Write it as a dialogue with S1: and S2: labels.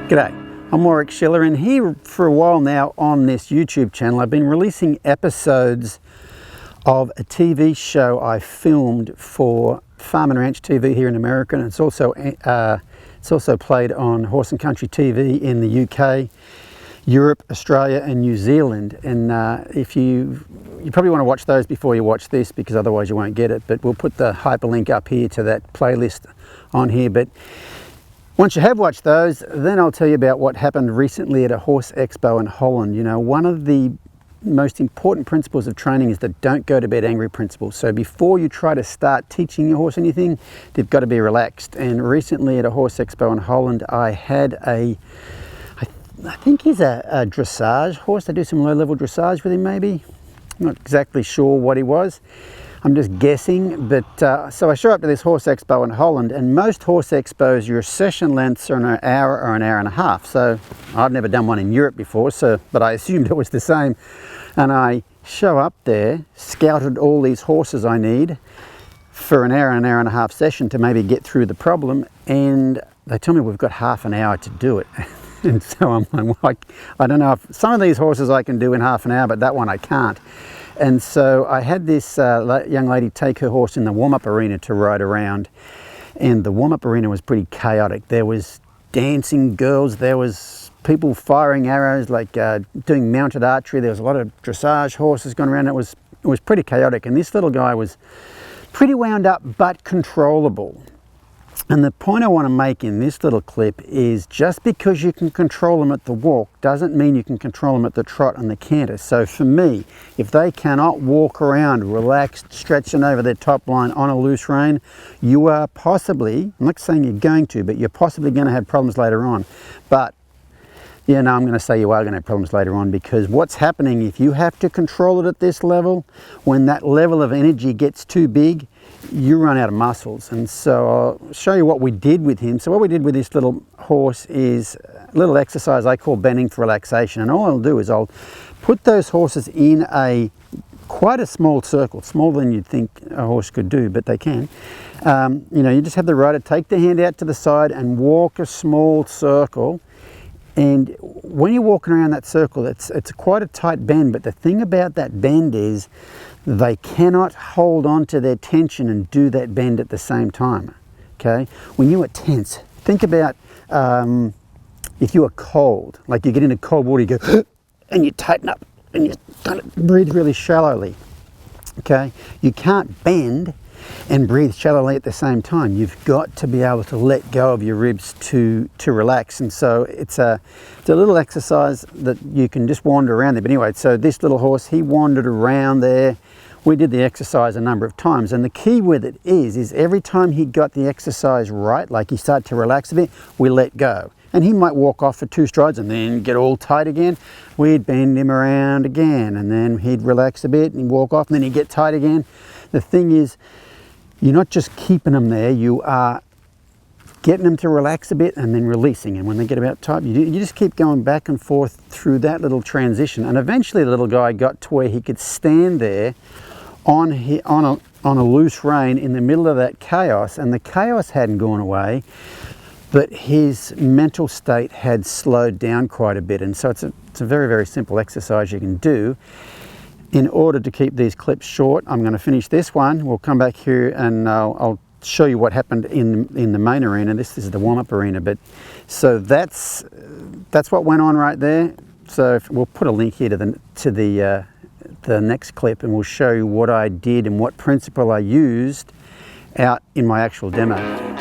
S1: G'day, I'm Warwick Schiller, and here for a while now on this YouTube channel I've been releasing episodes of a TV show I filmed for Farm and Ranch TV here in America, and it's also played on Horse and Country TV in the UK, Europe, Australia and New Zealand. And if you probably want to watch those before you watch this, because otherwise you won't get it, but we'll put the hyperlink up here to that playlist on here. But once you have watched those, then I'll tell you about what happened recently at a horse expo in Holland. You know, one of the most important principles of training is the don't go to bed angry principle. So before you try to start teaching your horse anything, they've got to be relaxed. And recently at a horse expo in Holland, I had I think he's a dressage horse. They do some low-level dressage with him maybe. I'm not exactly sure what he was. I'm just guessing, but so I show up to this horse expo in Holland, and most horse expos, your session lengths are an hour or an hour and a half. So I've never done one in Europe before, but I assumed it was the same. And I show up there, scouted all these horses I need for an hour and a half session to maybe get through the problem, and they tell me we've got half an hour to do it. And so I'm like, well, I don't know if some of these horses I can do in half an hour, but that one I can't. And so I had this young lady take her horse in the warm-up arena to ride around, and the warm-up arena was pretty chaotic. There was dancing girls, there was people firing arrows, like doing mounted archery. There was a lot of dressage horses going around. It was pretty chaotic, and this little guy was pretty wound up but controllable. And the point I want to make in this little clip is just because you can control them at the walk doesn't mean you can control them at the trot and the canter. So for me, if they cannot walk around relaxed, stretching over their top line on a loose rein, you are possibly, I'm not saying you're going to, but you're possibly going to have problems later on. But yeah, no, I'm going to say you are going to have problems later on, because what's happening if you have to control it at this level, when that level of energy gets too big, you run out of muscles. And so I'll show you what we did with him. So what we did with this little horse is a little exercise I call bending for relaxation. And all I'll do is I'll put those horses in quite a small circle, smaller than you'd think a horse could do, but they can. You know, you just have the rider take the hand out to the side and walk a small circle. And when you're walking around that circle, it's quite a tight bend, but the thing about that bend is they cannot hold on to their tension and do that bend at the same time, okay? When you are tense, think about if you are cold, like you get into cold water, you go and you tighten up and you kind of breathe really shallowly, okay? You can't bend and breathe shallowly at the same time. You've got to be able to let go of your ribs to relax. And so it's a little exercise that you can just wander around there. But anyway, so this little horse, he wandered around there. We did the exercise a number of times, and the key with it is every time he got the exercise right, like he started to relax a bit, we let go. And he might walk off for 2 strides and then get all tight again. We'd bend him around again, and then he'd relax a bit and he'd walk off, and then he'd get tight again. The thing is, you're not just keeping them there, you are getting them to relax a bit and then releasing. And when they get about tight, you just keep going back and forth through that little transition. And eventually the little guy got to where he could stand there on a loose rein in the middle of that chaos, and the chaos hadn't gone away, but his mental state had slowed down quite a bit. And so it's a very, very simple exercise you can do. In order to keep these clips short, I'm going to finish this one. We'll come back here and I'll show you what happened in the main arena. This is the warm-up arena, but so that's what went on right there. So we'll put a link here to the next clip, and we'll show you what I did and what principle I used out in my actual demo.